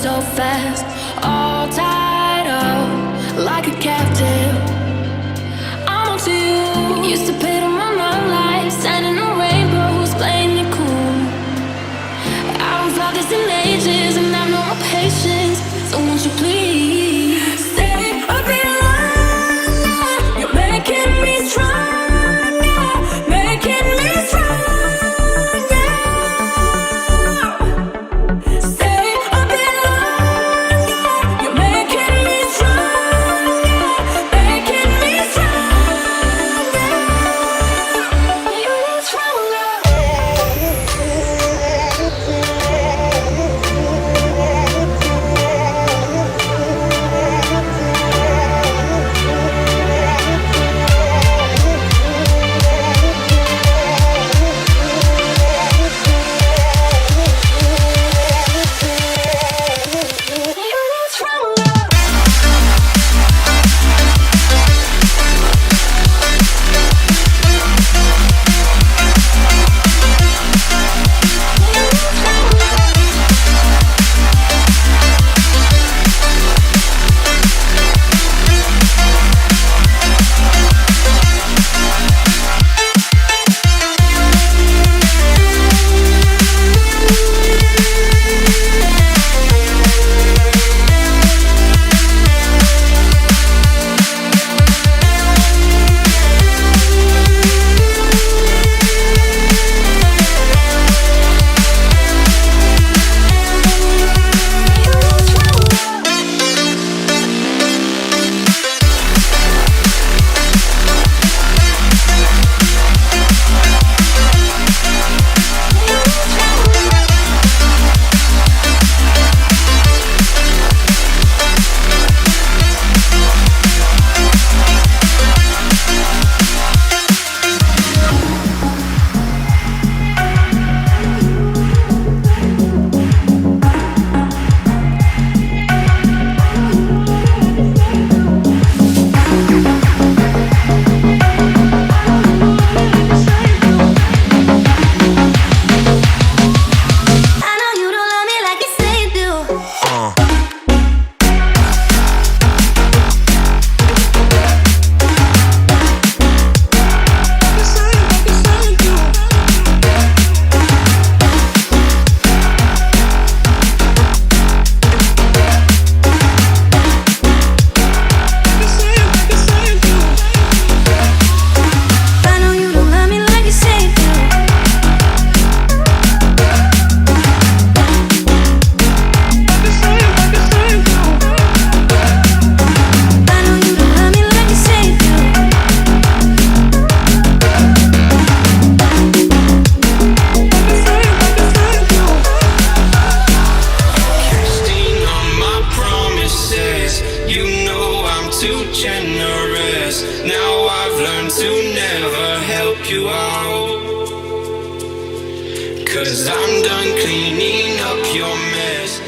so fast, all tied up like a captive. I'm on to you. Used to pay to run my life, standing on rainbows, playing it cool. I haven't felt this in ages, and I've no more patience. So won't you please stay a bit longer? You're making me stronger, making me stronger. Cause I'm done cleaning up your mess.